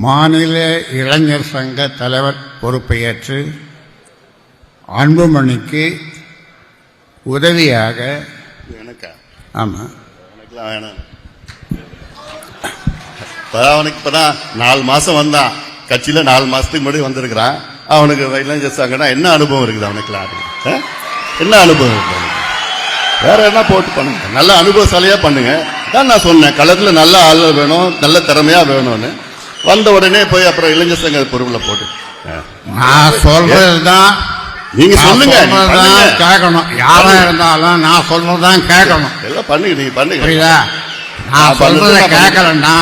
மாநில இளைஞர் சங்க தலைவர் பொறுப்பை ஏற்று அன்புமணிக்கு உதவியாக ஆமாம் அவனுக்கு இப்பதான் 4 மாசம் வந்தான் கட்சியில 4 மாசத்துக்கு முன்னாடி வந்திருக்கிறான். அவனுக்கு இளைஞர் சங்கம்னா என்ன அனுபவம் இருக்குது அவனுக்கு? என்ன அனுபவம் இருக்கு? வேற என்ன போட்டு பண்ணுங்க, நல்ல அனுபவசாலியா பண்ணுங்க. தான் நான் சொன்னேன், களத்துல நல்ல ஆள் வேணும், நல்ல திறமையா வேணும்னு. வந்த உடனே போய் அப்புறம் இளைஞர் சங்க பொறுப்புல போட்டு நான் சொல்றதுதான் நீங்க சொல்லுங்க, கேட்கணும். யாரா இருந்தாலும் நான் சொல்றதுதான் கேட்கணும். எல்லாம் பண்ணுங்க, நீங்க பண்ணுங்க. புரியுதா? நான் சொல்றத கேட்கலன்னா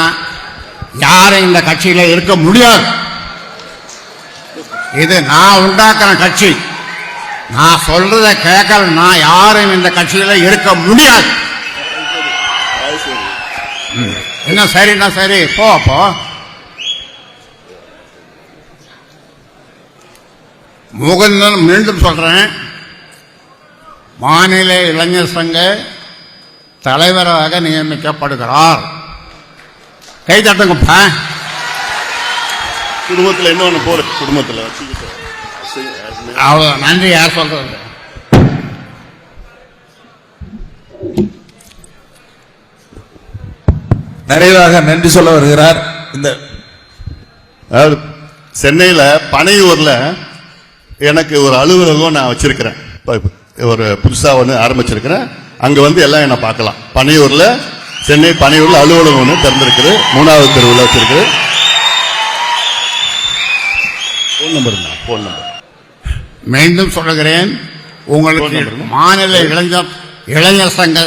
யாரும் இந்த கட்சியில இருக்க முடியாது. இது நான் உண்டாக்குற கட்சி. நான் சொல்றத கேட்கலன்னா யாரும் இந்த கட்சியில இருக்க முடியாது. என்ன சரின்னா சரி, போ. முகுந்தன் மீண்டும் சொல்றேன், மாநில இளைஞர் சங்க தலைவராக நியமிக்கப்படுகிறார். கை தட்டுங்கப்பா. குடும்பத்தில் என்ன போற குடும்பத்தில் அவ்வளவு நன்றி. யார் சொல்றது? நிறைவாக நன்றி சொல்ல வருகிறார். இந்த சென்னையில பனையூர்ல எனக்கு ஒரு அலுவலகம் நான் வச்சிருக்கிறேன். ஒரு புதுசா ஒன்று ஆரம்பிச்சிருக்கிறேன். அங்க வந்து எல்லாம் என்ன பார்க்கலாம். பனையூர்ல, சென்னை பனையூர்ல அலுவலகம் ஒன்று திறந்திருக்குது. 3வது தெருவில் வச்சிருக்கு. போன் நம்பர் மீண்டும் சொல்லுகிறேன், உங்களுக்கு மாநில இளைஞர் சங்க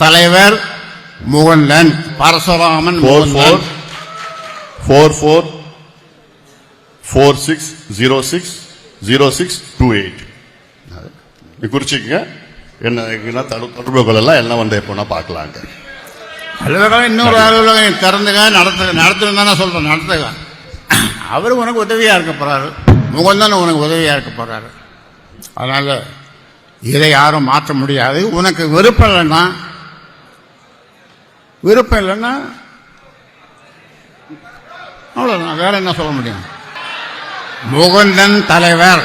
தலைவர் முகுந்தன் பரசுராமன். 4446060628 குறிச்சிக்க. என்ன தொடர்புகள் எல்லாம் வந்து எப்போனா பார்க்கலாங்க. அலுவலகம் இன்னொரு அலுவலகம் திறந்துங்க, நடத்துன்னு தானே சொல்றேன். நடத்துங்க. அவரு உனக்கு உதவியா இருக்க போறாரு, முகுந்தன் உனக்கு உதவியா இருக்க போறாரு. அதனால இதை யாரும் மாற்ற முடியாது. உனக்கு விருப்பம் இல்லைன்னா அவ்வளவுதான், வேற என்ன சொல்ல முடியும்? முகுந்தன் தலைவர்.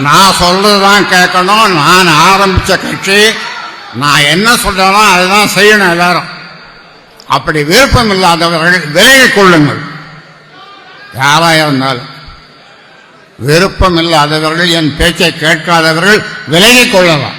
நான் சொல்றதுதான் கேட்கணும். நான் ஆரம்பிச்ச கட்சி, நான் என்ன சொல்றேனோ அதுதான் செய்யணும் எல்லாரும். அப்படி விருப்பம் இல்லாதவர்கள் விலகிக் கொள்ளுங்கள். யாரா இருந்தாலும் விருப்பம் இல்லாதவர்கள், என் பேச்சை கேட்காதவர்கள் விலகிக் கொள்ளலாம்.